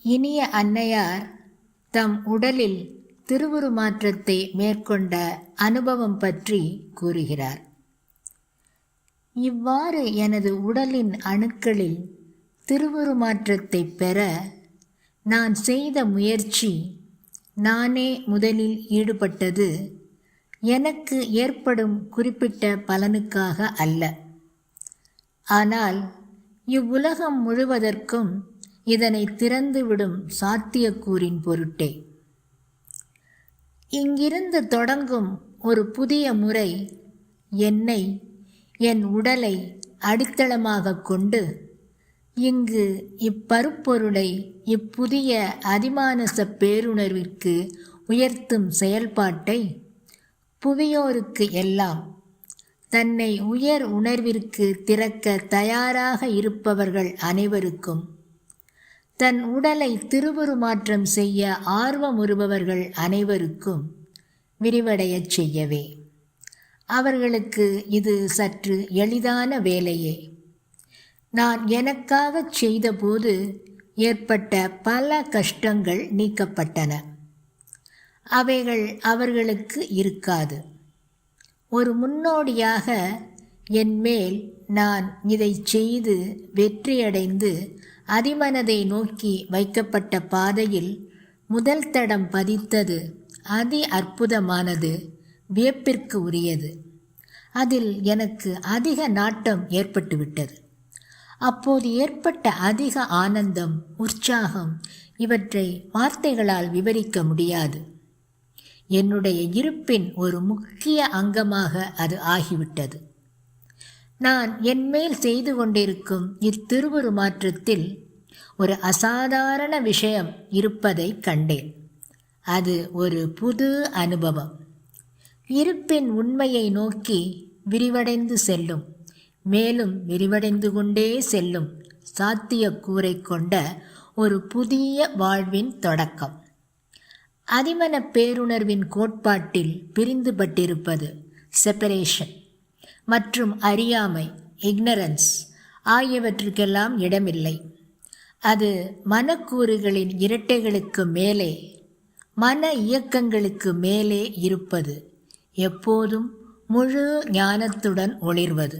இனிய அன்னையார் தம் உடலில் திருவுருமாற்றத்தை மேற்கொண்ட அனுபவம் பற்றி கூறுகிறார். இவ்வாறு எனது உடலின் அணுக்களில் திருவுருமாற்றத்தை பெற நான் செய்த முயற்சி, நானே முதலில் ஈடுபட்டது எனக்கு ஏற்படும் குறிப்பிட்ட பலனுக்காக அல்ல. ஆனால் இவ்வுலகம் முழுவதற்கும் இதனை திறந்துவிடும் சாத்தியக்கூறின் பொருட்டே. இங்கிருந்து தொடங்கும் ஒரு புதிய முறை என்னை, என் உடலை அடித்தளமாக கொண்டு இங்கு இப்பருப்பொருளை இப்புதிய அதிமானச பேருணர்விற்கு உயர்த்தும் செயல்பாட்டை புவியோருக்கு எல்லாம், தன்னை உயர் உணர்விற்கு திறக்க தயாராக இருப்பவர்கள் அனைவருக்கும், தன் உடலை திருவுருமாற்றம் செய்ய ஆர்வமுறுபவர்கள் அனைவருக்கும் விரிவடையச் செய்யவே. அவர்களுக்கு இது சற்று எளிதான வேலையே. நான் எனக்காகச் செய்தபோது ஏற்பட்ட பல கஷ்டங்கள் நீக்கப்பட்டன. அவைகள் அவர்களுக்கு இருக்காது. ஒரு முன்னோடியாக என்மேல் நான் இதை செய்து வெற்றியடைந்து அதிமனதை நோக்கி வைக்கப்பட்ட பாதையில் முதல் தடம் பதித்தது அதி அற்புதமானது, வியப்பிற்கு உரியது. அதில் எனக்கு அதிக நாட்டம் ஏற்பட்டுவிட்டது. அப்போது ஏற்பட்ட அதிக ஆனந்தம், உற்சாகம், இவற்றை வார்த்தைகளால் விவரிக்க முடியாது. என்னுடைய இருப்பின் ஒரு முக்கிய அங்கமாக அது ஆகிவிட்டது. நான் என்மேல் செய்து கொண்டிருக்கும் இத்திருவுருமாற்றத்தில் ஒரு அசாதாரண விஷயம் இருப்பதை கண்டேன். அது ஒரு புது அனுபவம். இருப்பின் உண்மையை நோக்கி விரிவடைந்து செல்லும், மேலும் விரிவடைந்து கொண்டே செல்லும் சாத்தியக்கூறை கொண்ட ஒரு புதிய வாழ்வின் தொடக்கம். அதிமன பேருணர்வின் கோட்பாட்டில் பிரிந்துபட்டிருப்பது செப்பரேஷன் மற்றும் அறியாமை, இக்னரன்ஸ் ஆகியவற்றுக்கெல்லாம் இடமில்லை. அது மனக்கூறுகளின் இரட்டைகளுக்கு மேலே, மன இயக்கங்களுக்கு மேலே இருப்பது, எப்போதும் முழு ஞானத்துடன் ஒளிர்வது.